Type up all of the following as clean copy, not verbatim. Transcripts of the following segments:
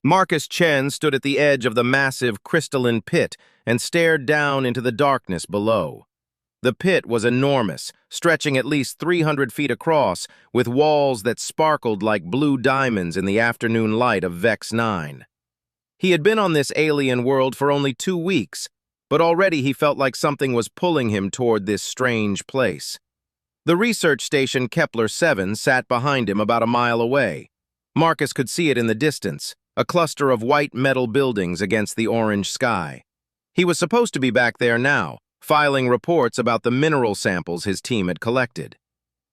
Marcus Chen stood at the edge of the massive crystalline pit and stared down into the darkness below. The pit was enormous, stretching at least 300 feet across, with walls that sparkled like blue diamonds in the afternoon light of Vex 9. He had been on this alien world for only 2 weeks, but already he felt like something was pulling him toward this strange place. The research station Kepler-7 sat behind him about a mile away. Marcus could see it in the distance, a cluster of white metal buildings against the orange sky. He was supposed to be back there now, filing reports about the mineral samples his team had collected.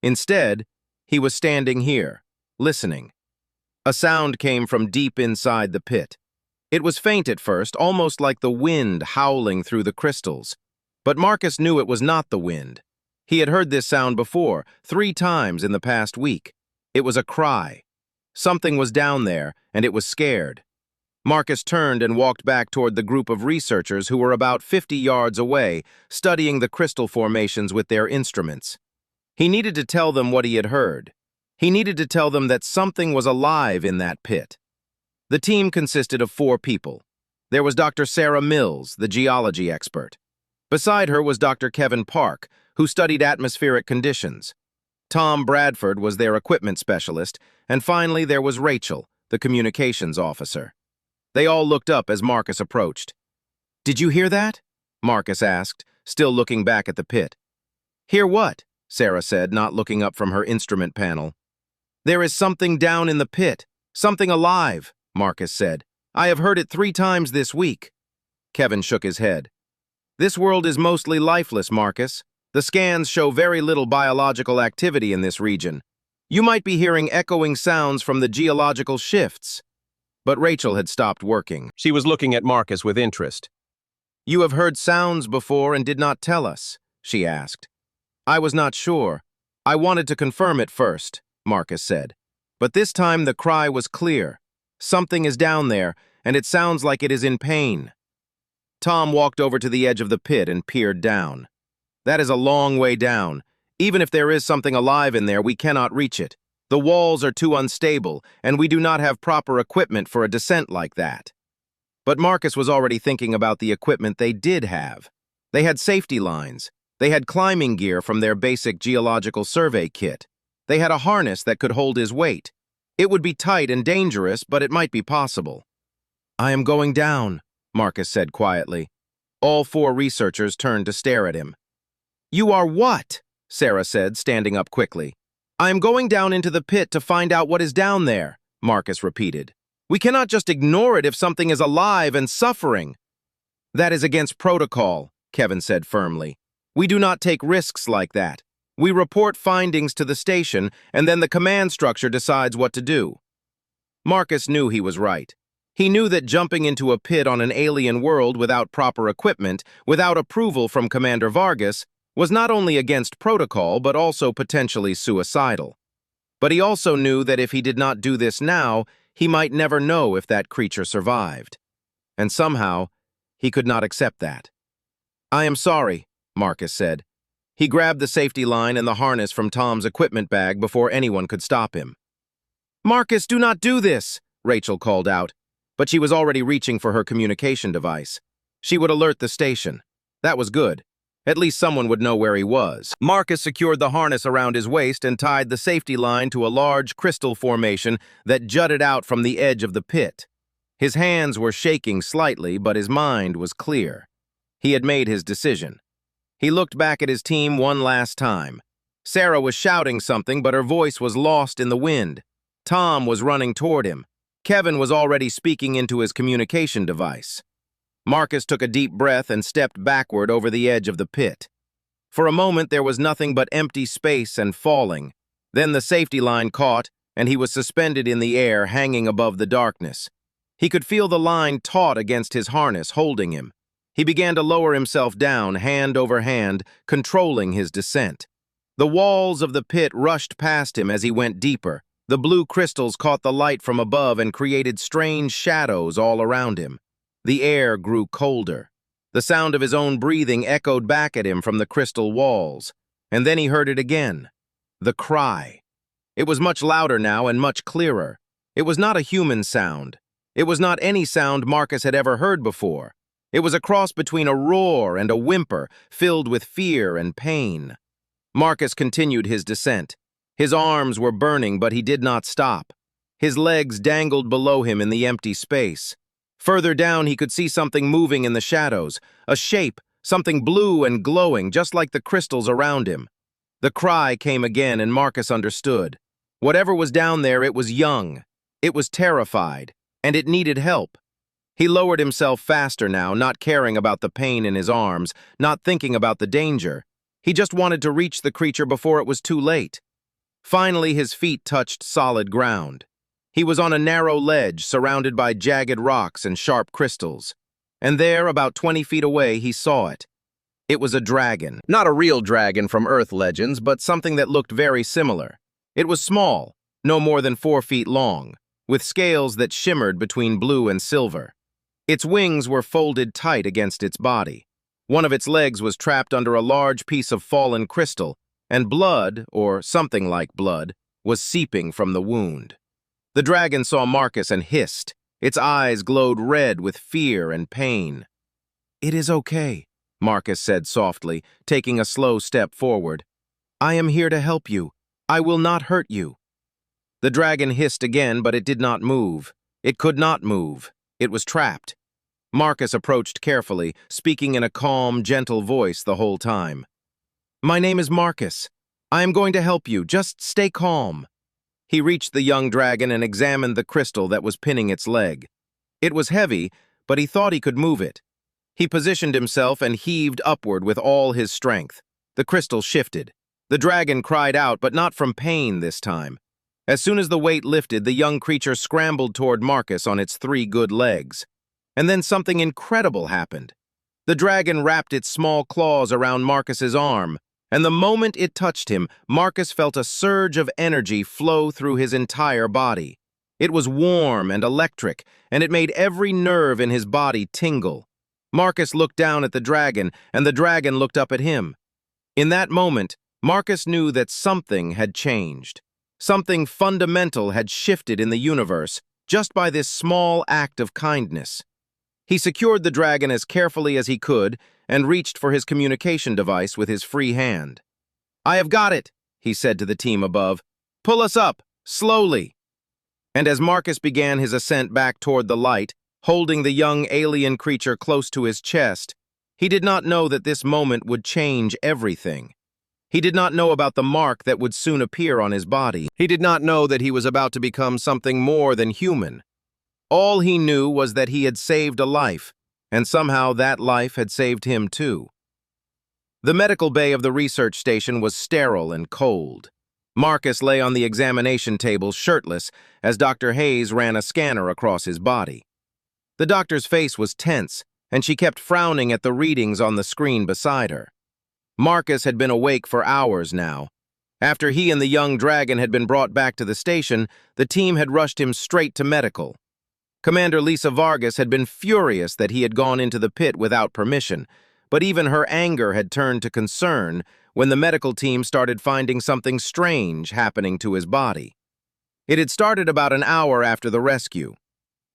Instead, he was standing here, listening. A sound came from deep inside the pit. It was faint at first, almost like the wind howling through the crystals. But Marcus knew it was not the wind. He had heard this sound before, 3 times in the past week. It was a cry. Something was down there, and it was scared. Marcus turned and walked back toward the group of researchers who were about 50 yards away, studying the crystal formations with their instruments. He needed to tell them what he had heard. He needed to tell them that something was alive in that pit. The team consisted of 4 people. There was Dr. Sarah Mills, the geology expert. Beside her was Dr. Kevin Park, who studied atmospheric conditions. Tom Bradford was their equipment specialist, and finally there was Rachel, the communications officer. They all looked up as Marcus approached. "Did you hear that?" Marcus asked, still looking back at the pit. "Hear what?" Sarah said, not looking up from her instrument panel. "There is something down in the pit, something alive," Marcus said. "I have heard it 3 times this week." Kevin shook his head. "This world is mostly lifeless, Marcus. The scans show very little biological activity in this region. You might be hearing echoing sounds from the geological shifts." But Rachel had stopped working. She was looking at Marcus with interest. "You have heard sounds before and did not tell us," she asked. "I was not sure. I wanted to confirm it first," Marcus said. "But this time the cry was clear. Something is down there, and it sounds like it is in pain." Tom walked over to the edge of the pit and peered down. "That is a long way down. Even if there is something alive in there, we cannot reach it. The walls are too unstable, and we do not have proper equipment for a descent like that." But Marcus was already thinking about the equipment they did have. They had safety lines. They had climbing gear from their basic geological survey kit. They had a harness that could hold his weight. It would be tight and dangerous, but it might be possible. "I am going down," Marcus said quietly. All 4 researchers turned to stare at him. "You are what?" Sarah said, standing up quickly. "I am going down into the pit to find out what is down there," Marcus repeated. "We cannot just ignore it if something is alive and suffering." "That is against protocol," Kevin said firmly. "We do not take risks like that. We report findings to the station, and then the command structure decides what to do." Marcus knew he was right. He knew that jumping into a pit on an alien world without proper equipment, without approval from Commander Vargas, was not only against protocol, but also potentially suicidal. But he also knew that if he did not do this now, he might never know if that creature survived. And somehow, he could not accept that. "I am sorry," Marcus said. He grabbed the safety line and the harness from Tom's equipment bag before anyone could stop him. "Marcus, do not do this," Rachel called out, but she was already reaching for her communication device. She would alert the station. That was good. At least someone would know where he was. Marcus secured the harness around his waist and tied the safety line to a large crystal formation that jutted out from the edge of the pit. His hands were shaking slightly, but his mind was clear. He had made his decision. He looked back at his team one last time. Sarah was shouting something, but her voice was lost in the wind. Tom was running toward him. Kevin was already speaking into his communication device. Marcus took a deep breath and stepped backward over the edge of the pit. For a moment, there was nothing but empty space and falling. Then the safety line caught, and he was suspended in the air, hanging above the darkness. He could feel the line taut against his harness, holding him. He began to lower himself down, hand over hand, controlling his descent. The walls of the pit rushed past him as he went deeper. The blue crystals caught the light from above and created strange shadows all around him. The air grew colder. The sound of his own breathing echoed back at him from the crystal walls. And then he heard it again. The cry. It was much louder now and much clearer. It was not a human sound. It was not any sound Marcus had ever heard before. It was a cross between a roar and a whimper, filled with fear and pain. Marcus continued his descent. His arms were burning, but he did not stop. His legs dangled below him in the empty space. Further down, he could see something moving in the shadows, a shape, something blue and glowing, just like the crystals around him. The cry came again, and Marcus understood. Whatever was down there, it was young. It was terrified, and it needed help. He lowered himself faster now, not caring about the pain in his arms, not thinking about the danger. He just wanted to reach the creature before it was too late. Finally, his feet touched solid ground. He was on a narrow ledge surrounded by jagged rocks and sharp crystals. And there, about 20 feet away, he saw it. It was a dragon. Not a real dragon from Earth legends, but something that looked very similar. It was small, no more than 4 feet long, with scales that shimmered between blue and silver. Its wings were folded tight against its body. One of its legs was trapped under a large piece of fallen crystal, and blood, or something like blood, was seeping from the wound. The dragon saw Marcus and hissed. Its eyes glowed red with fear and pain. "It is okay," Marcus said softly, taking a slow step forward. "I am here to help you. I will not hurt you." The dragon hissed again, but it did not move. It could not move. It was trapped. Marcus approached carefully, speaking in a calm, gentle voice the whole time. "My name is Marcus. I am going to help you. Just stay calm." He reached the young dragon and examined the crystal that was pinning its leg. It was heavy, but he thought he could move it. He positioned himself and heaved upward with all his strength. The crystal shifted. The dragon cried out, but not from pain this time. As soon as the weight lifted, the young creature scrambled toward Marcus on its 3 good legs. And then something incredible happened. The dragon wrapped its small claws around Marcus's arm, and the moment it touched him, Marcus felt a surge of energy flow through his entire body. It was warm and electric, and it made every nerve in his body tingle. Marcus looked down at the dragon, and the dragon looked up at him. In that moment, Marcus knew that something had changed. Something fundamental had shifted in the universe just by this small act of kindness. He secured the dragon as carefully as he could and reached for his communication device with his free hand. "I have got it," he said to the team above. "Pull us up, slowly." And as Marcus began his ascent back toward the light, holding the young alien creature close to his chest, he did not know that this moment would change everything. He did not know about the mark that would soon appear on his body. He did not know that he was about to become something more than human. All he knew was that he had saved a life, and somehow that life had saved him too. The medical bay of the research station was sterile and cold. Marcus lay on the examination table shirtless as Dr. Hayes ran a scanner across his body. The doctor's face was tense, and she kept frowning at the readings on the screen beside her. Marcus had been awake for hours now. After he and the young dragon had been brought back to the station, the team had rushed him straight to medical. Commander Lisa Vargas had been furious that he had gone into the pit without permission, but even her anger had turned to concern when the medical team started finding something strange happening to his body. It had started about an hour after the rescue.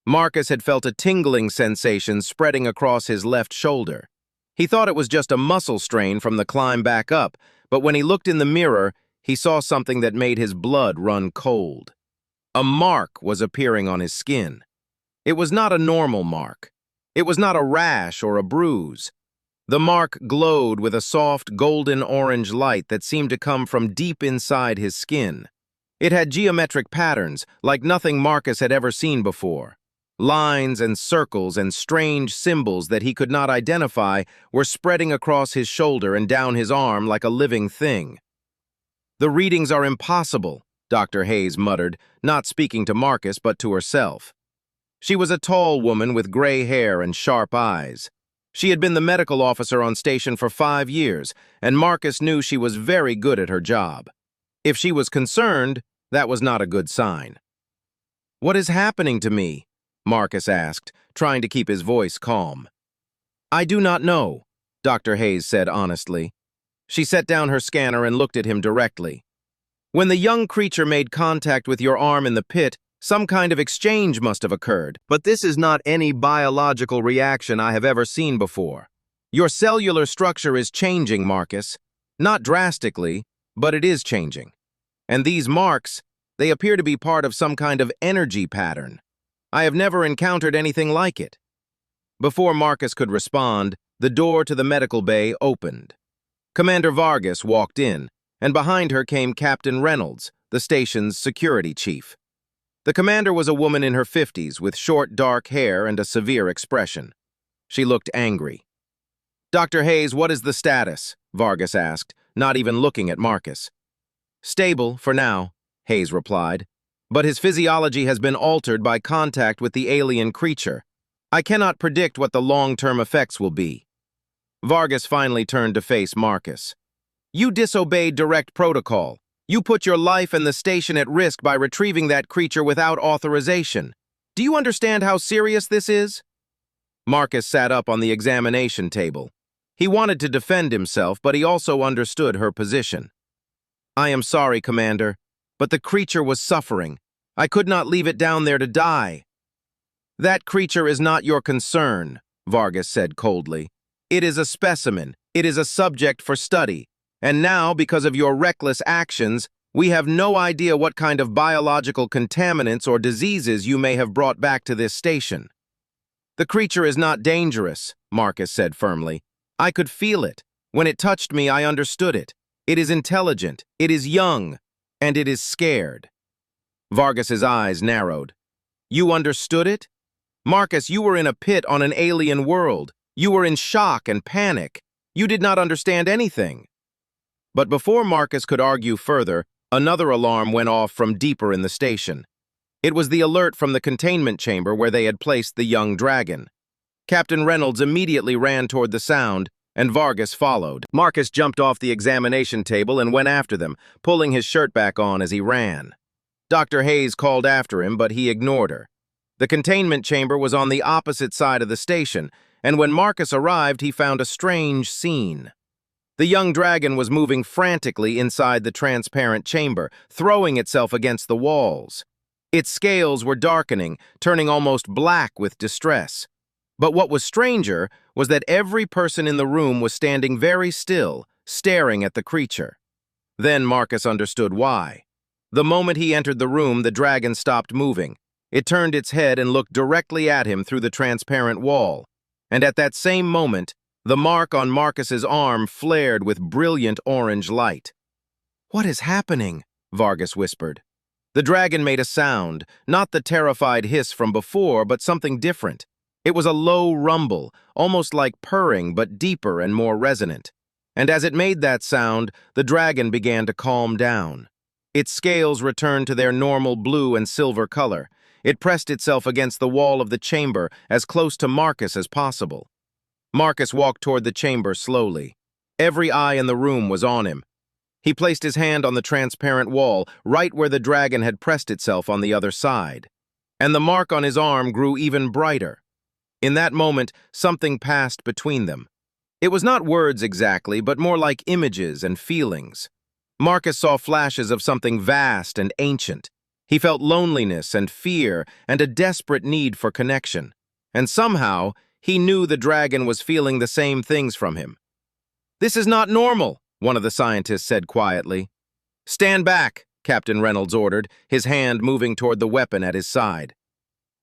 Marcus had felt a tingling sensation spreading across his left shoulder. He thought it was just a muscle strain from the climb back up, but when he looked in the mirror, he saw something that made his blood run cold. A mark was appearing on his skin. It was not a normal mark. It was not a rash or a bruise. The mark glowed with a soft golden-orange light that seemed to come from deep inside his skin. It had geometric patterns like nothing Marcus had ever seen before. Lines and circles and strange symbols that he could not identify were spreading across his shoulder and down his arm like a living thing. "The readings are impossible," Dr. Hayes muttered, not speaking to Marcus but to herself. She was a tall woman with gray hair and sharp eyes. She had been the medical officer on station for 5 years, and Marcus knew she was very good at her job. If she was concerned, that was not a good sign. "What is happening to me?" Marcus asked, trying to keep his voice calm. "I do not know," Dr. Hayes said honestly. She set down her scanner and looked at him directly. "When the young creature made contact with your arm in the pit, Some kind of exchange must have occurred, but this is not any biological reaction I have ever seen before. Your cellular structure is changing, Marcus. Not drastically, but it is changing. And these marks, they appear to be part of some kind of energy pattern. I have never encountered anything like it. Before Marcus could respond, the door to the medical bay opened. Commander Vargas walked in, and behind her came Captain Reynolds, the station's security chief. The commander was a woman in her 50s with short, dark hair and a severe expression. She looked angry. "Dr. Hayes, what is the status?" Vargas asked, not even looking at Marcus. "Stable, for now," Hayes replied, "but his physiology has been altered by contact with the alien creature. I cannot predict what the long-term effects will be." Vargas finally turned to face Marcus. "You disobeyed direct protocol. You put your life and the station at risk by retrieving that creature without authorization. Do you understand how serious this is?" Marcus sat up on the examination table. He wanted to defend himself, but he also understood her position. "I am sorry, Commander, but the creature was suffering. I could not leave it down there to die." "That creature is not your concern," Vargas said coldly. "It is a specimen. It is a subject for study. And now, because of your reckless actions, we have no idea what kind of biological contaminants or diseases you may have brought back to this station." "The creature is not dangerous," Marcus said firmly. "I could feel it. When it touched me, I understood it. It is intelligent, it is young, and it is scared." Vargas's eyes narrowed. "You understood it? Marcus, you were in a pit on an alien world. You were in shock and panic. You did not understand anything." But before Marcus could argue further, another alarm went off from deeper in the station. It was the alert from the containment chamber where they had placed the young dragon. Captain Reynolds immediately ran toward the sound, and Vargas followed. Marcus jumped off the examination table and went after them, pulling his shirt back on as he ran. Dr. Hayes called after him, but he ignored her. The containment chamber was on the opposite side of the station, and when Marcus arrived, he found a strange scene. The young dragon was moving frantically inside the transparent chamber, throwing itself against the walls. Its scales were darkening, turning almost black with distress. But what was stranger was that every person in the room was standing very still, staring at the creature. Then Marcus understood why. The moment he entered the room, the dragon stopped moving. It turned its head and looked directly at him through the transparent wall. And at that same moment, the mark on Marcus's arm flared with brilliant orange light. "What is happening?" Vargas whispered. The dragon made a sound, not the terrified hiss from before, but something different. It was a low rumble, almost like purring, but deeper and more resonant. And as it made that sound, the dragon began to calm down. Its scales returned to their normal blue and silver color. It pressed itself against the wall of the chamber, as close to Marcus as possible. Marcus walked toward the chamber slowly. Every eye in the room was on him. He placed his hand on the transparent wall, right where the dragon had pressed itself on the other side. And the mark on his arm grew even brighter. In that moment, something passed between them. It was not words exactly, but more like images and feelings. Marcus saw flashes of something vast and ancient. He felt loneliness and fear and a desperate need for connection. And somehow, he knew the dragon was feeling the same things from him. "This is not normal," one of the scientists said quietly. "Stand back," Captain Reynolds ordered, his hand moving toward the weapon at his side.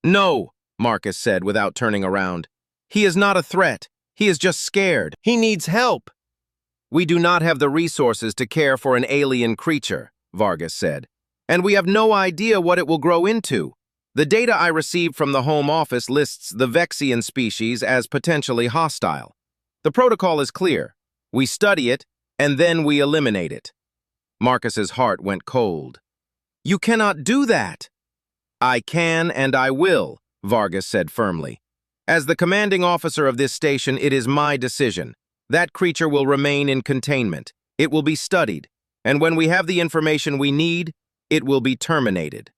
"No," Marcus said without turning around. "He is not a threat. He is just scared. He needs help." "We do not have the resources to care for an alien creature," Vargas said. "And we have no idea what it will grow into. The data I received from the Home Office lists the Vexian species as potentially hostile. The protocol is clear. We study it, and then we eliminate it." Marcus's heart went cold. "You cannot do that." "I can and I will," Vargas said firmly. "As the commanding officer of this station, it is my decision. That creature will remain in containment. It will be studied, and when we have the information we need, it will be terminated."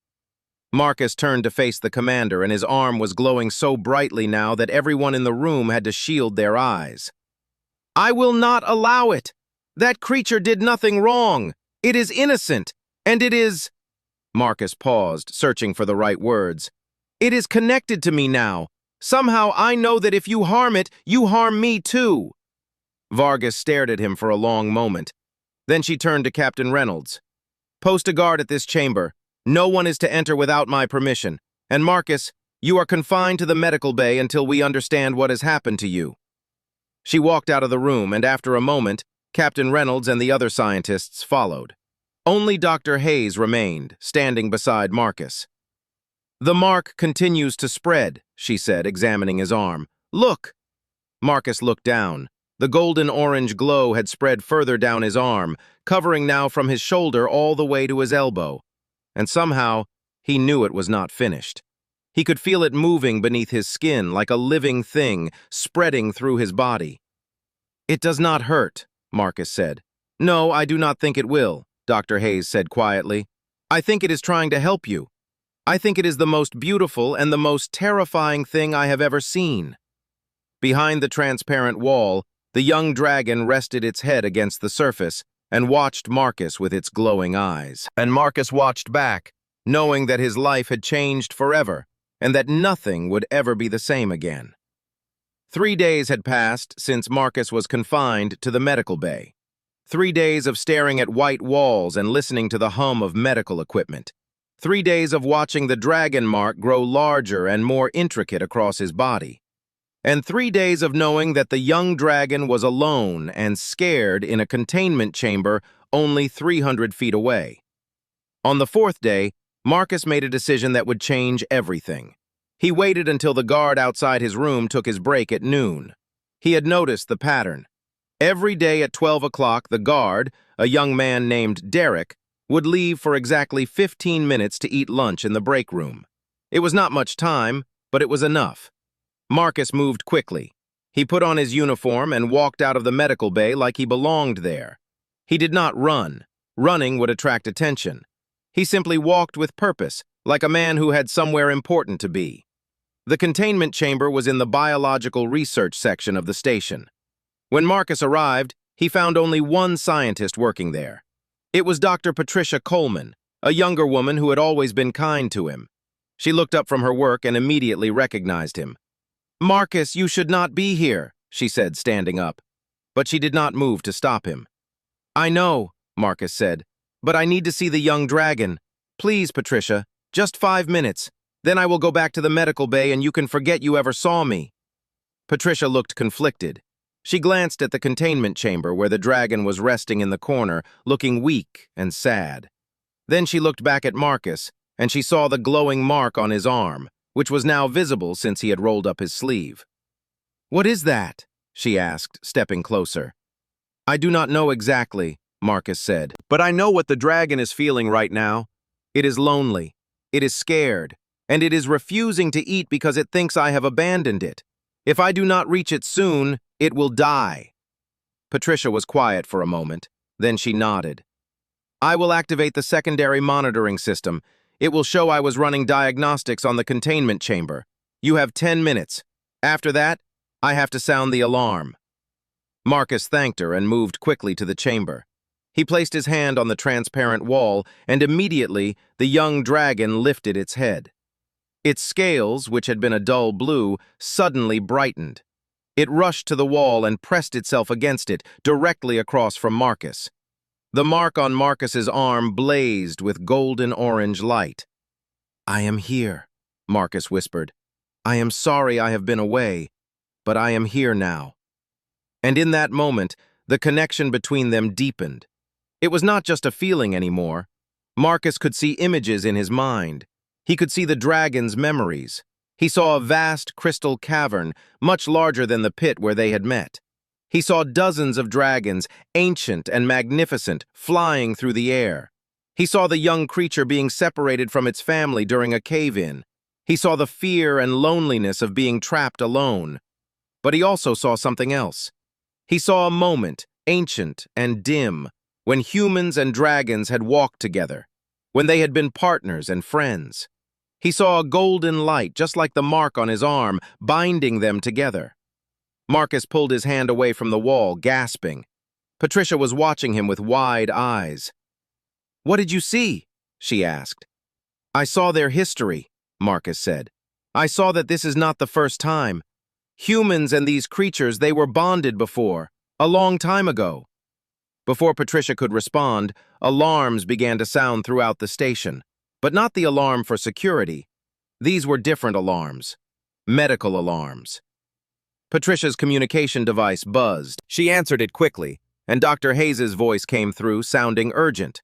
Marcus turned to face the commander, and his arm was glowing so brightly now that everyone in the room had to shield their eyes. "I will not allow it. That creature did nothing wrong. It is innocent, and it is..." Marcus paused, searching for the right words. It is connected to me now. Somehow I know that if you harm it, you harm me too. Vargas stared at him for a long moment. Then she turned to Captain Reynolds. Post a guard at this chamber. No one is to enter without my permission. And Marcus, you are confined to the medical bay until we understand what has happened to you. She walked out of the room, and after a moment, Captain Reynolds and the other scientists followed. Only Dr. Hayes remained, standing beside Marcus. The mark continues to spread, she said, examining his arm. Look! Marcus looked down. The golden-orange glow had spread further down his arm, covering now from his shoulder all the way to his elbow. And somehow, he knew it was not finished. He could feel it moving beneath his skin like a living thing, spreading through his body. It does not hurt, Marcus said. No, I do not think it will, Dr. Hayes said quietly. I think it is trying to help you. I think it is the most beautiful and the most terrifying thing I have ever seen. Behind the transparent wall, the young dragon rested its head against the surface and watched Marcus with its glowing eyes. And Marcus watched back, knowing that his life had changed forever and that nothing would ever be the same again. 3 days had passed since Marcus was confined to the medical bay. 3 days of staring at white walls and listening to the hum of medical equipment. 3 days of watching the dragon mark grow larger and more intricate across his body. And 3 days of knowing that the young dragon was alone and scared in a containment chamber only 300 feet away. On the 4th day, Marcus made a decision that would change everything. He waited until the guard outside his room took his break at noon. He had noticed the pattern. Every day at 12 o'clock, the guard, a young man named Derek, would leave for exactly 15 minutes to eat lunch in the break room. It was not much time, but it was enough. Marcus moved quickly. He put on his uniform and walked out of the medical bay like he belonged there. He did not run. Running would attract attention. He simply walked with purpose, like a man who had somewhere important to be. The containment chamber was in the biological research section of the station. When Marcus arrived, he found only one scientist working there. It was Dr. Patricia Coleman, a younger woman who had always been kind to him. She looked up from her work and immediately recognized him. "Marcus, you should not be here," she said, standing up. But she did not move to stop him. "I know," Marcus said, "but I need to see the young dragon. Please, Patricia, just 5 minutes. Then I will go back to the medical bay and you can forget you ever saw me." Patricia looked conflicted. She glanced at the containment chamber where the dragon was resting in the corner, looking weak and sad. Then she looked back at Marcus, and she saw the glowing mark on his arm, which was now visible since he had rolled up his sleeve. "What is that?" she asked, stepping closer. "I do not know exactly," Marcus said, "but I know what the dragon is feeling right now. It is lonely, it is scared, and it is refusing to eat because it thinks I have abandoned it. If I do not reach it soon, it will die." Patricia was quiet for a moment. Then she nodded. "I will activate the secondary monitoring system. It will show I was running diagnostics on the containment chamber. You have 10 minutes. After that, I have to sound the alarm." Marcus thanked her and moved quickly to the chamber. He placed his hand on the transparent wall, and immediately the young dragon lifted its head. Its scales, which had been a dull blue, suddenly brightened. It rushed to the wall and pressed itself against it, directly across from Marcus. The mark on Marcus's arm blazed with golden-orange light. "I am here," Marcus whispered. "I am sorry I have been away, but I am here now." And in that moment, the connection between them deepened. It was not just a feeling anymore. Marcus could see images in his mind. He could see the dragon's memories. He saw a vast crystal cavern, much larger than the pit where they had met. He saw dozens of dragons, ancient and magnificent, flying through the air. He saw the young creature being separated from its family during a cave-in. He saw the fear and loneliness of being trapped alone. But he also saw something else. He saw a moment, ancient and dim, when humans and dragons had walked together, when they had been partners and friends. He saw a golden light, just like the mark on his arm, binding them together. Marcus pulled his hand away from the wall, gasping. Patricia was watching him with wide eyes. "What did you see?" she asked. I saw their history, Marcus said. I saw that this is not the first time. Humans and these creatures, they were bonded before, a long time ago. Before Patricia could respond, alarms began to sound throughout the station, but not the alarm for security. These were different alarms, medical alarms. Patricia's communication device buzzed. She answered it quickly, and Dr. Hayes's voice came through, sounding urgent.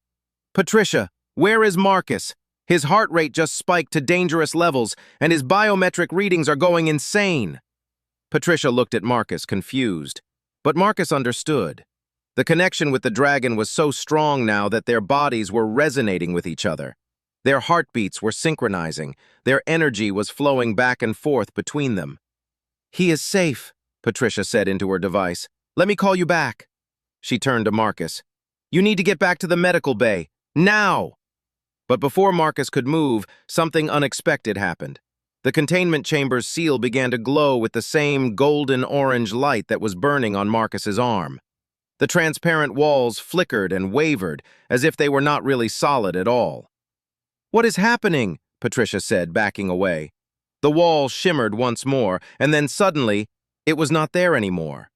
Patricia, where is Marcus? His heart rate just spiked to dangerous levels, and his biometric readings are going insane. Patricia looked at Marcus, confused. But Marcus understood. The connection with the dragon was so strong now that their bodies were resonating with each other. Their heartbeats were synchronizing. Their energy was flowing back and forth between them. He is safe, Patricia said into her device. Let me call you back. She turned to Marcus. You need to get back to the medical bay. Now! But before Marcus could move, something unexpected happened. The containment chamber's seal began to glow with the same golden-orange light that was burning on Marcus's arm. The transparent walls flickered and wavered, as if they were not really solid at all. What is happening? Patricia said, backing away. The wall shimmered once more, and then suddenly, it was not there anymore.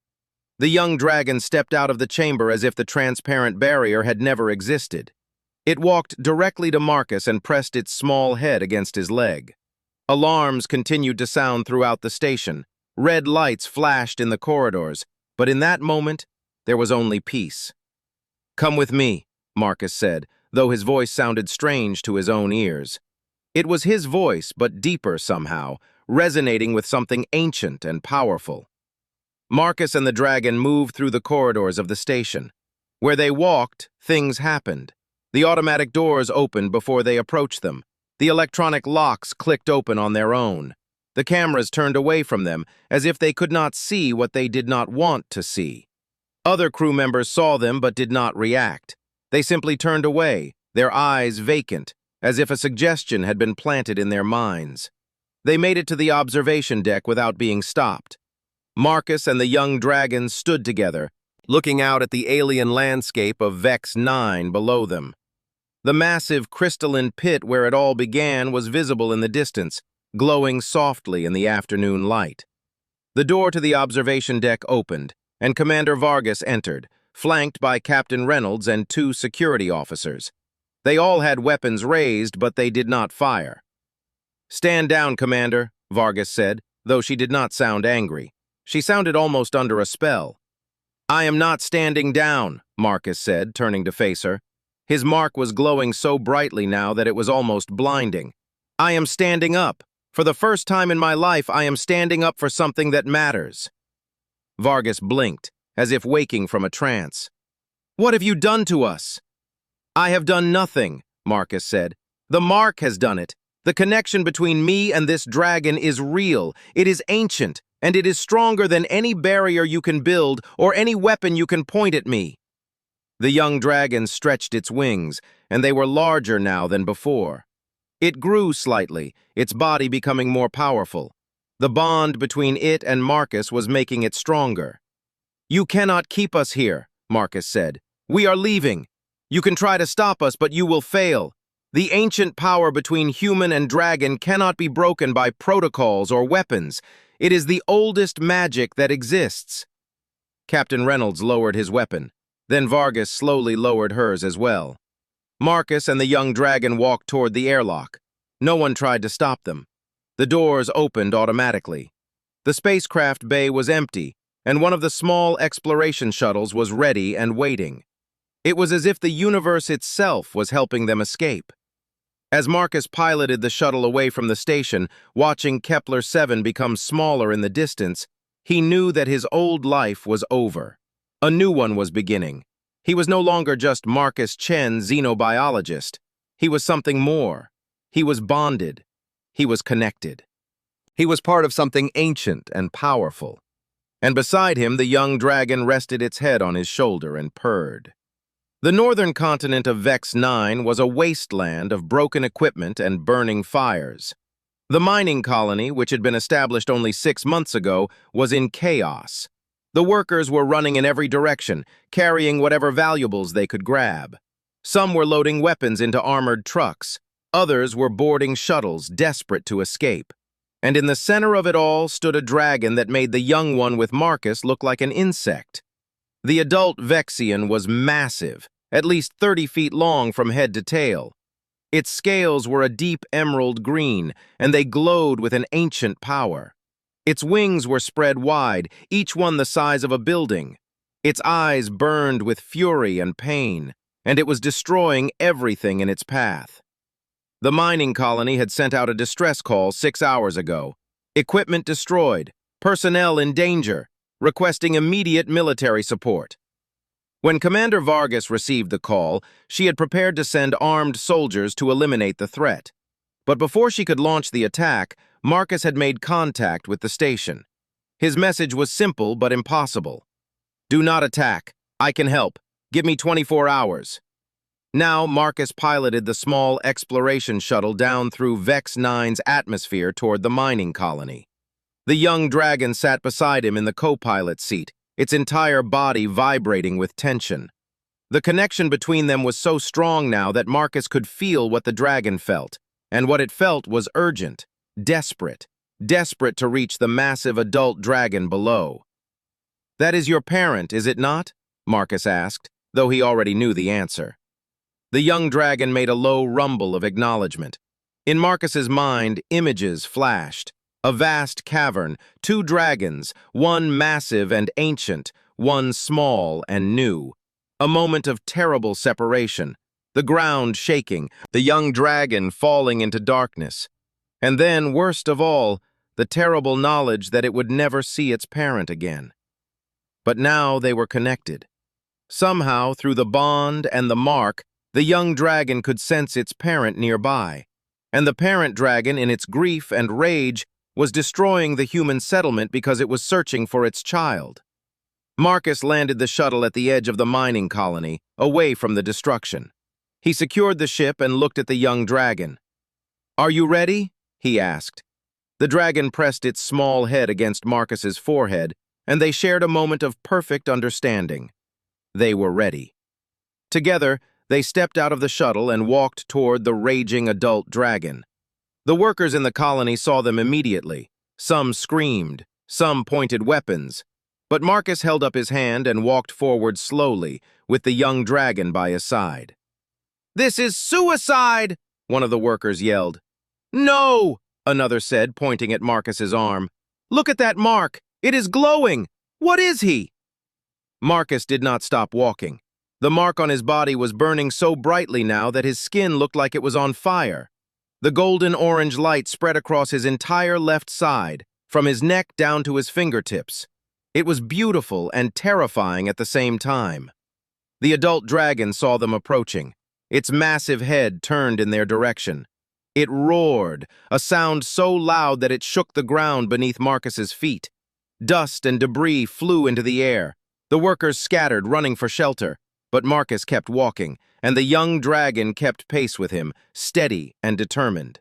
The young dragon stepped out of the chamber as if the transparent barrier had never existed. It walked directly to Marcus and pressed its small head against his leg. Alarms continued to sound throughout the station. Red lights flashed in the corridors, but in that moment, there was only peace. Come with me, Marcus said, though his voice sounded strange to his own ears. It was his voice, but deeper somehow, resonating with something ancient and powerful. Marcus and the dragon moved through the corridors of the station. Where they walked, things happened. The automatic doors opened before they approached them. The electronic locks clicked open on their own. The cameras turned away from them, as if they could not see what they did not want to see. Other crew members saw them but did not react. They simply turned away, their eyes vacant, as if a suggestion had been planted in their minds. They made it to the observation deck without being stopped. Marcus and the young dragon stood together, looking out at the alien landscape of Vex 9 below them. The massive crystalline pit where it all began was visible in the distance, glowing softly in the afternoon light. The door to the observation deck opened, and Commander Vargas entered, flanked by Captain Reynolds and 2 security officers. They all had weapons raised, but they did not fire. Stand down, Commander, Vargas said, though she did not sound angry. She sounded almost under a spell. I am not standing down, Marcus said, turning to face her. His mark was glowing so brightly now that it was almost blinding. I am standing up. For the first time in my life, I am standing up for something that matters. Vargas blinked, as if waking from a trance. What have you done to us? I have done nothing, Marcus said. The mark has done it. The connection between me and this dragon is real. It is ancient, and it is stronger than any barrier you can build or any weapon you can point at me. The young dragon stretched its wings, and they were larger now than before. It grew slightly, its body becoming more powerful. The bond between it and Marcus was making it stronger. You cannot keep us here, Marcus said. We are leaving. You can try to stop us, but you will fail. The ancient power between human and dragon cannot be broken by protocols or weapons. It is the oldest magic that exists. Captain Reynolds lowered his weapon. Then Vargas slowly lowered hers as well. Marcus and the young dragon walked toward the airlock. No one tried to stop them. The doors opened automatically. The spacecraft bay was empty, and one of the small exploration shuttles was ready and waiting. It was as if the universe itself was helping them escape. As Marcus piloted the shuttle away from the station, watching Kepler 7 become smaller in the distance, he knew that his old life was over. A new one was beginning. He was no longer just Marcus Chen, xenobiologist. He was something more. He was bonded. He was connected. He was part of something ancient and powerful. And beside him, the young dragon rested its head on his shoulder and purred. The northern continent of Vex 9 was a wasteland of broken equipment and burning fires. The mining colony, which had been established only 6 months ago, was in chaos. The workers were running in every direction, carrying whatever valuables they could grab. Some were loading weapons into armored trucks. Others were boarding shuttles, desperate to escape. And in the center of it all stood a dragon that made the young one with Marcus look like an insect. The adult Vexian was massive, at least 30 feet long from head to tail. Its scales were a deep emerald green, and they glowed with an ancient power. Its wings were spread wide, each one the size of a building. Its eyes burned with fury and pain, and it was destroying everything in its path. The mining colony had sent out a distress call 6 hours ago. Equipment destroyed, personnel in danger, requesting immediate military support. When Commander Vargas received the call, she had prepared to send armed soldiers to eliminate the threat. But before she could launch the attack, Marcus had made contact with the station. His message was simple but impossible. "Do not attack. I can help. Give me 24 hours. Now, Marcus piloted the small exploration shuttle down through Vex 9's atmosphere toward the mining colony. The young dragon sat beside him in the co-pilot seat, its entire body vibrating with tension. The connection between them was so strong now that Marcus could feel what the dragon felt, and what it felt was urgent, desperate to reach the massive adult dragon below. "That is your parent, is it not?" Marcus asked, though he already knew the answer. The young dragon made a low rumble of acknowledgement. In Marcus's mind, images flashed. A vast cavern, 2 dragons, one massive and ancient, one small and new. A moment of terrible separation, the ground shaking, the young dragon falling into darkness. And then, worst of all, the terrible knowledge that it would never see its parent again. But now they were connected. Somehow, through the bond and the mark, the young dragon could sense its parent nearby, and the parent dragon, in its grief and rage, was destroying the human settlement because it was searching for its child. Marcus landed the shuttle at the edge of the mining colony, away from the destruction. He secured the ship and looked at the young dragon. "Are you ready?" he asked. The dragon pressed its small head against Marcus's forehead, and they shared a moment of perfect understanding. They were ready. Together, they stepped out of the shuttle and walked toward the raging adult dragon. The workers in the colony saw them immediately. Some screamed, some pointed weapons. But Marcus held up his hand and walked forward slowly, with the young dragon by his side. "This is suicide!" one of the workers yelled. "No!" another said, pointing at Marcus's arm. "Look at that mark! It is glowing! What is he?" Marcus did not stop walking. The mark on his body was burning so brightly now that his skin looked like it was on fire. The golden-orange light spread across his entire left side, from his neck down to his fingertips. It was beautiful and terrifying at the same time. The adult dragon saw them approaching. Its massive head turned in their direction. It roared, a sound so loud that it shook the ground beneath Marcus's feet. Dust and debris flew into the air. The workers scattered, running for shelter. But Marcus kept walking, and the young dragon kept pace with him, steady and determined.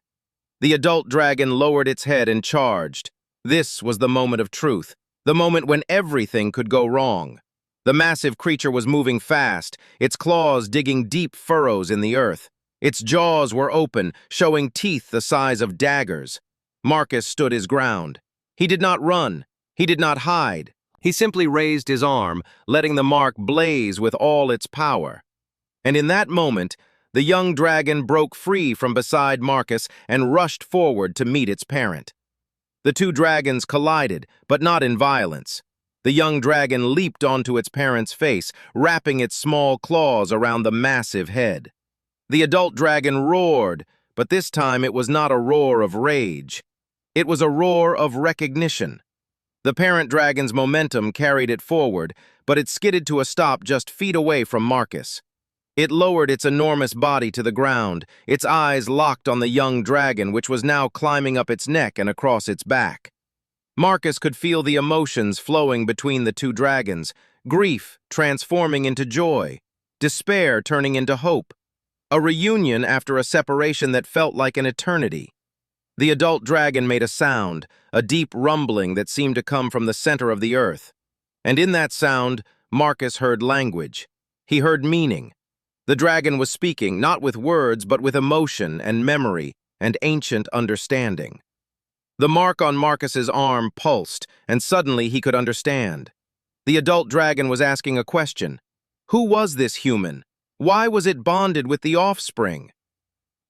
The adult dragon lowered its head and charged. This was the moment of truth, the moment when everything could go wrong. The massive creature was moving fast, its claws digging deep furrows in the earth. Its jaws were open, showing teeth the size of daggers. Marcus stood his ground. He did not run. He did not hide. He simply raised his arm, letting the mark blaze with all its power. And in that moment, the young dragon broke free from beside Marcus and rushed forward to meet its parent. The 2 dragons collided, but not in violence. The young dragon leaped onto its parent's face, wrapping its small claws around the massive head. The adult dragon roared, but this time it was not a roar of rage. It was a roar of recognition. The parent dragon's momentum carried it forward, but it skidded to a stop just feet away from Marcus. It lowered its enormous body to the ground, its eyes locked on the young dragon, which was now climbing up its neck and across its back. Marcus could feel the emotions flowing between the 2 dragons, grief transforming into joy, despair turning into hope, a reunion after a separation that felt like an eternity. The adult dragon made a sound, a deep rumbling that seemed to come from the center of the earth. And in that sound, Marcus heard language. He heard meaning. The dragon was speaking, not with words, but with emotion and memory and ancient understanding. The mark on Marcus's arm pulsed, and suddenly he could understand. The adult dragon was asking a question. Who was this human? Why was it bonded with the offspring?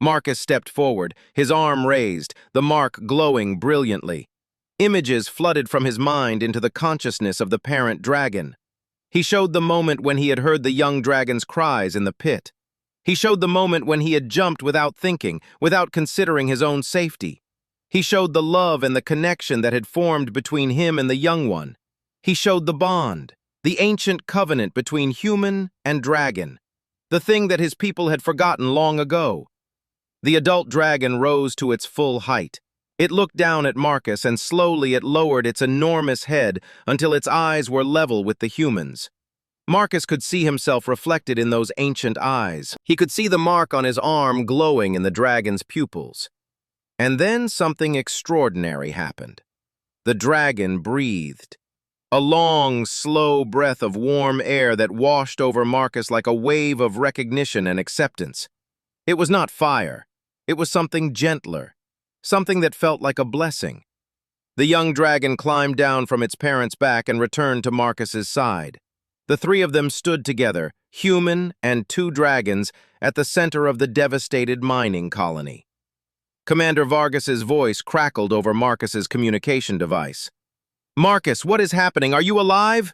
Marcus stepped forward, his arm raised, the mark glowing brilliantly. Images flooded from his mind into the consciousness of the parent dragon. He showed the moment when he had heard the young dragon's cries in the pit. He showed the moment when he had jumped without thinking, without considering his own safety. He showed the love and the connection that had formed between him and the young one. He showed the bond, the ancient covenant between human and dragon, the thing that his people had forgotten long ago. The adult dragon rose to its full height. It looked down at Marcus, and slowly it lowered its enormous head until its eyes were level with the humans. Marcus could see himself reflected in those ancient eyes. He could see the mark on his arm glowing in the dragon's pupils. And then something extraordinary happened. The dragon breathed. A long, slow breath of warm air that washed over Marcus like a wave of recognition and acceptance. It was not fire. It was something gentler. Something that felt like a blessing. The young dragon climbed down from its parent's back and returned to Marcus's side. The three of them stood together, human and two dragons, at the center of the devastated mining colony. Commander Vargas's voice crackled over Marcus's communication device. "Marcus, what is happening? Are you alive?"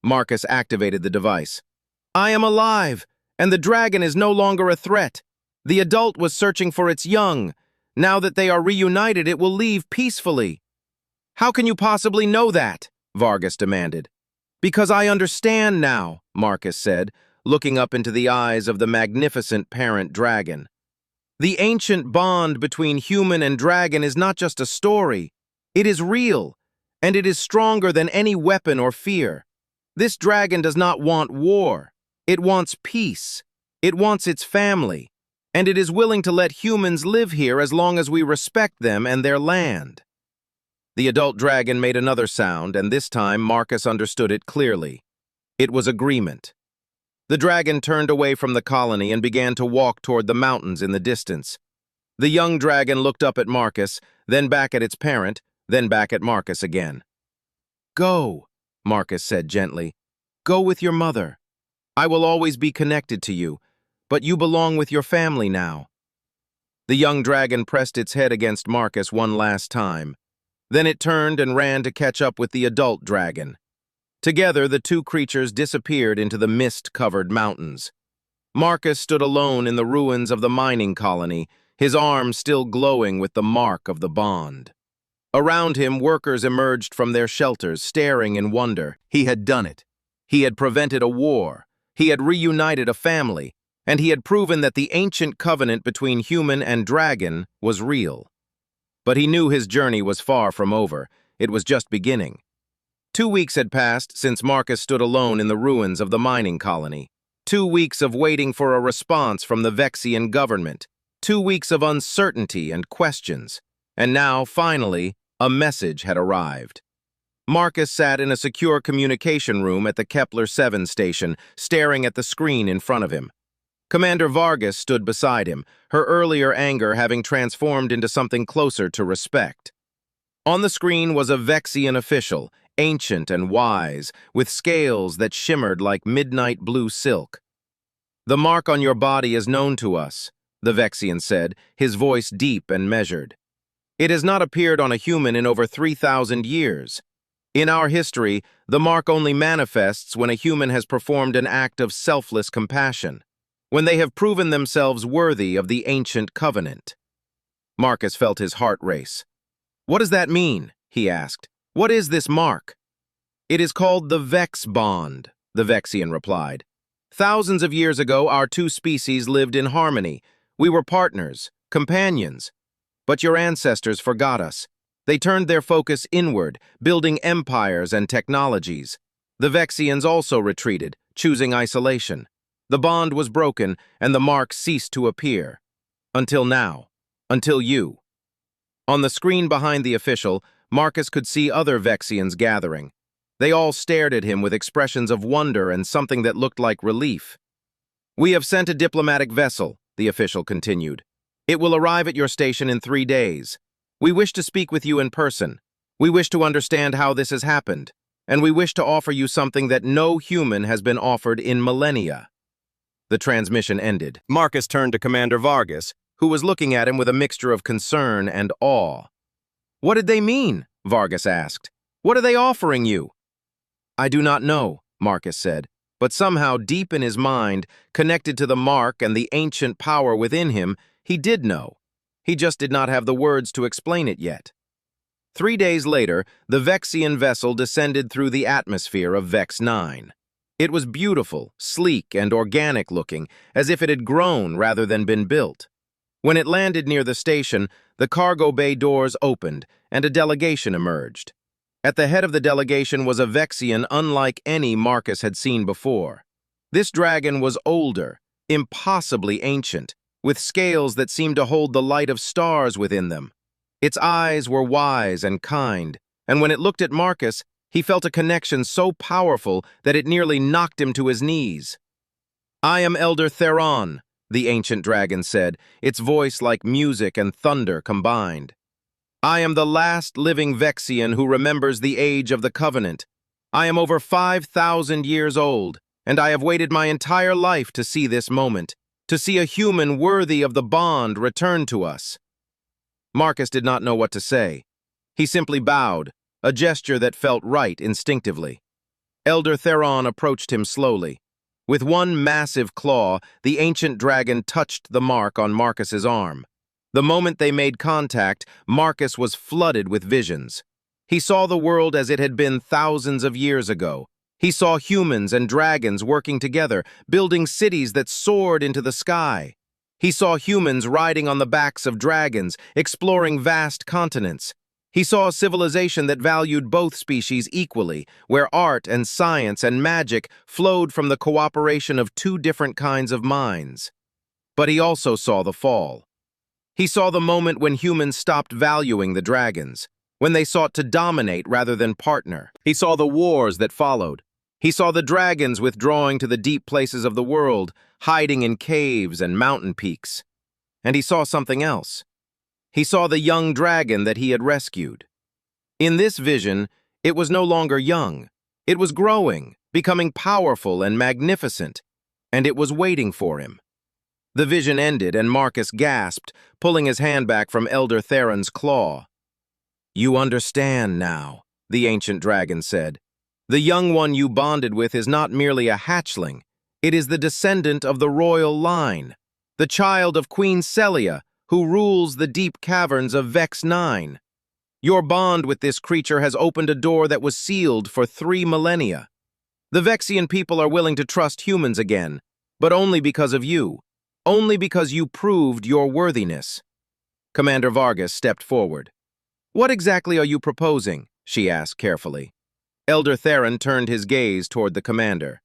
Marcus activated the device. "I am alive, and the dragon is no longer a threat. The adult was searching for its young. Now that they are reunited, it will leave peacefully." "How can you possibly know that?" Vargas demanded. "Because I understand now," Marcus said, looking up into the eyes of the magnificent parent dragon. "The ancient bond between human and dragon is not just a story. It is real, and it is stronger than any weapon or fear. This dragon does not want war. It wants peace. It wants its family. And it is willing to let humans live here as long as we respect them and their land." The adult dragon made another sound, and this time Marcus understood it clearly. It was agreement. The dragon turned away from the colony and began to walk toward the mountains in the distance. The young dragon looked up at Marcus, then back at its parent, then back at Marcus again. "Go," Marcus said gently. "Go with your mother. I will always be connected to you, but you belong with your family now." The young dragon pressed its head against Marcus one last time. Then it turned and ran to catch up with the adult dragon. Together, the two creatures disappeared into the mist-covered mountains. Marcus stood alone in the ruins of the mining colony, his arm still glowing with the mark of the bond. Around him, workers emerged from their shelters, staring in wonder. He had done it. He had prevented a war. He had reunited a family. And he had proven that the ancient covenant between human and dragon was real. But he knew his journey was far from over. It was just beginning. 2 weeks had passed since Marcus stood alone in the ruins of the mining colony. 2 weeks of waiting for a response from the Vexian government. 2 weeks of uncertainty and questions. And now, finally, a message had arrived. Marcus sat in a secure communication room at the Kepler-7 station, staring at the screen in front of him. Commander Vargas stood beside him, her earlier anger having transformed into something closer to respect. On the screen was a Vexian official, ancient and wise, with scales that shimmered like midnight blue silk. "The mark on your body is known to us," the Vexian said, his voice deep and measured. "It has not appeared on a human in over 3,000 years. In our history, the mark only manifests when a human has performed an act of selfless compassion, when they have proven themselves worthy of the ancient covenant." Marcus felt his heart race. "What does that mean?" he asked. "What is this mark?" "It is called the Vex Bond," the Vexian replied. "Thousands of years ago, our two species lived in harmony. We were partners, companions. But your ancestors forgot us. They turned their focus inward, building empires and technologies. The Vexians also retreated, choosing isolation. The bond was broken, and the mark ceased to appear. Until now. Until you." On the screen behind the official, Marcus could see other Vexians gathering. They all stared at him with expressions of wonder and something that looked like relief. "We have sent a diplomatic vessel," the official continued. "It will arrive at your station in 3 days. We wish to speak with you in person. We wish to understand how this has happened, and we wish to offer you something that no human has been offered in millennia." The transmission ended. Marcus turned to Commander Vargas, who was looking at him with a mixture of concern and awe. "What did they mean?" Vargas asked. "What are they offering you?" "I do not know," Marcus said, but somehow deep in his mind, connected to the mark and the ancient power within him, he did know. He just did not have the words to explain it yet. 3 days later, the Vexian vessel descended through the atmosphere of Vex 9. It was beautiful, sleek, and organic-looking, as if it had grown rather than been built. When it landed near the station, the cargo bay doors opened, and a delegation emerged. At the head of the delegation was a Vexian unlike any Marcus had seen before. This dragon was older, impossibly ancient, with scales that seemed to hold the light of stars within them. Its eyes were wise and kind, and when it looked at Marcus, he felt a connection so powerful that it nearly knocked him to his knees. "I am Elder Theron," the ancient dragon said, its voice like music and thunder combined. "I am the last living Vexian who remembers the age of the Covenant. I am over 5,000 years old, and I have waited my entire life to see this moment, to see a human worthy of the bond return to us." Marcus did not know what to say. He simply bowed, a gesture that felt right instinctively. Elder Theron approached him slowly. With one massive claw, the ancient dragon touched the mark on Marcus's arm. The moment they made contact, Marcus was flooded with visions. He saw the world as it had been thousands of years ago. He saw humans and dragons working together, building cities that soared into the sky. He saw humans riding on the backs of dragons, exploring vast continents. He saw a civilization that valued both species equally, where art and science and magic flowed from the cooperation of two different kinds of minds. But he also saw the fall. He saw the moment when humans stopped valuing the dragons, when they sought to dominate rather than partner. He saw the wars that followed. He saw the dragons withdrawing to the deep places of the world, hiding in caves and mountain peaks. And he saw something else. He saw the young dragon that he had rescued. In this vision, it was no longer young. It was growing, becoming powerful and magnificent, and it was waiting for him. The vision ended, and Marcus gasped, pulling his hand back from Elder Theron's claw. "You understand now," the ancient dragon said. "The young one you bonded with is not merely a hatchling. It is the descendant of the royal line, the child of Queen Celia, who rules the deep caverns of Vex 9. Your bond with this creature has opened a door that was sealed for 3 millennia. The Vexian people are willing to trust humans again, but only because of you. Only because you proved your worthiness." Commander Vargas stepped forward. "What exactly are you proposing?" she asked carefully. Elder Theron turned his gaze toward the commander.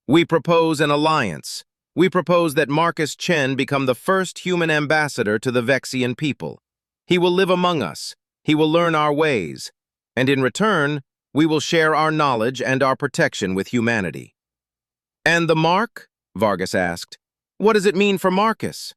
"We propose an alliance. We propose that Marcus Chen become the first human ambassador to the Vexian people. He will live among us. He will learn our ways. And in return, we will share our knowledge and our protection with humanity." "And the mark?" Vargas asked. "What does it mean for Marcus?"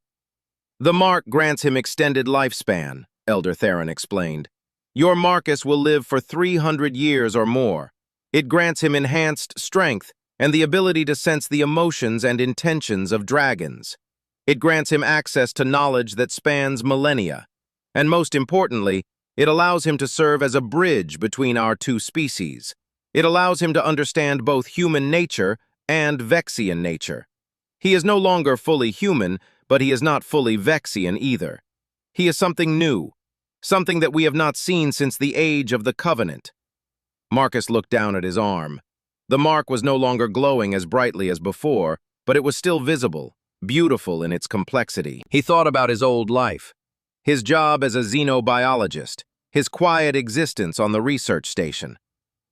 "The mark grants him extended lifespan," Elder Theron explained. "Your Marcus will live for 300 years or more. It grants him enhanced strength and the ability to sense the emotions and intentions of dragons. It grants him access to knowledge that spans millennia. And most importantly, it allows him to serve as a bridge between our two species. It allows him to understand both human nature and Vexian nature. He is no longer fully human, but he is not fully Vexian either. He is something new, something that we have not seen since the age of the Covenant." Marcus looked down at his arm. The mark was no longer glowing as brightly as before, but it was still visible, beautiful in its complexity. He thought about his old life, his job as a xenobiologist, his quiet existence on the research station.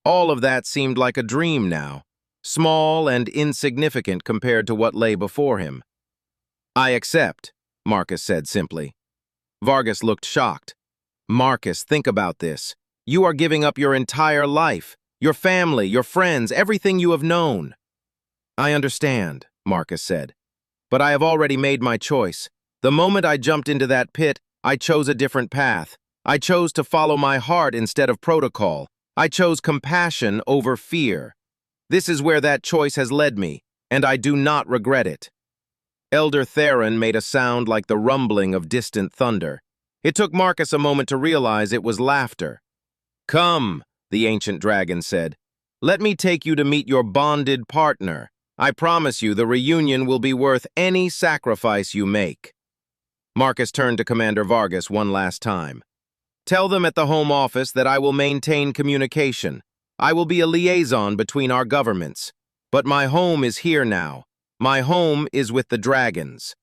All of that seemed like a dream now, small and insignificant compared to what lay before him. "I accept," Marcus said simply. Vargas looked shocked. "Marcus, think about this. You are giving up your entire life, your family, your friends, everything you have known." "I understand," Marcus said. But I have already made my choice. The moment I jumped into that pit, I chose a different path. I chose to follow my heart instead of protocol. I chose compassion over fear. This is where that choice has led me, and I do not regret it." Elder Theron made a sound like the rumbling of distant thunder. It took Marcus a moment to realize it was laughter. "Come," the ancient dragon said. "Let me take you to meet your bonded partner. I promise you the reunion will be worth any sacrifice you make." Marcus turned to Commander Vargas one last time. "Tell them at the Home Office that I will maintain communication. I will be a liaison between our governments. But my home is here now. My home is with the dragons."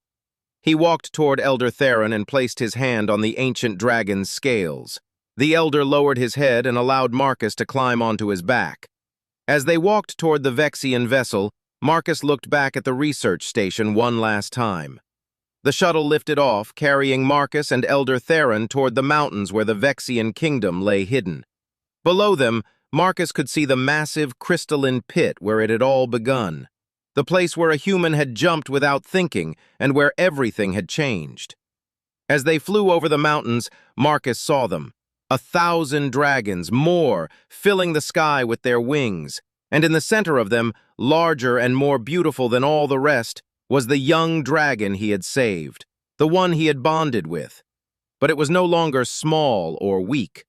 He walked toward Elder Theron and placed his hand on the ancient dragon's scales. The elder lowered his head and allowed Marcus to climb onto his back. As they walked toward the Vexian vessel, Marcus looked back at the research station one last time. The shuttle lifted off, carrying Marcus and Elder Theron toward the mountains where the Vexian kingdom lay hidden. Below them, Marcus could see the massive crystalline pit where it had all begun, the place where a human had jumped without thinking and where everything had changed. As they flew over the mountains, Marcus saw them, 1,000 dragons, more, filling the sky with their wings, and in the center of them, larger and more beautiful than all the rest, was the young dragon he had saved, the one he had bonded with. But it was no longer small or weak.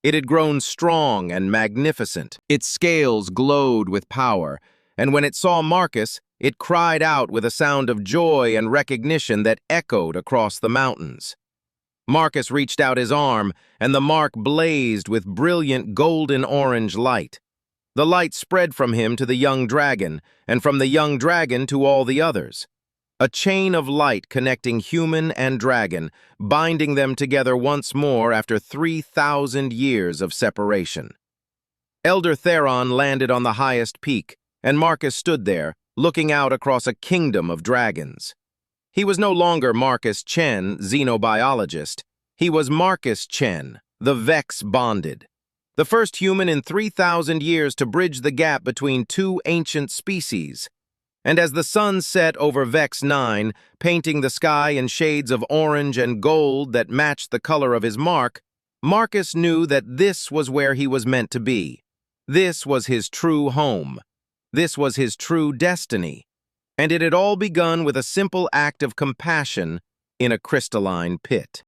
It had grown strong and magnificent. Its scales glowed with power, and when it saw Marcus, it cried out with a sound of joy and recognition that echoed across the mountains. Marcus reached out his arm, and the mark blazed with brilliant golden-orange light. The light spread from him to the young dragon, and from the young dragon to all the others. A chain of light connecting human and dragon, binding them together once more after 3,000 years of separation. Elder Theron landed on the highest peak, and Marcus stood there, looking out across a kingdom of dragons. He was no longer Marcus Chen, xenobiologist. He was Marcus Chen, the Vex bonded. The first human in 3,000 years to bridge the gap between two ancient species. And as the sun set over Vex 9, painting the sky in shades of orange and gold that matched the color of his mark, Marcus knew that this was where he was meant to be. This was his true home. This was his true destiny. And it had all begun with a simple act of compassion in a crystalline pit.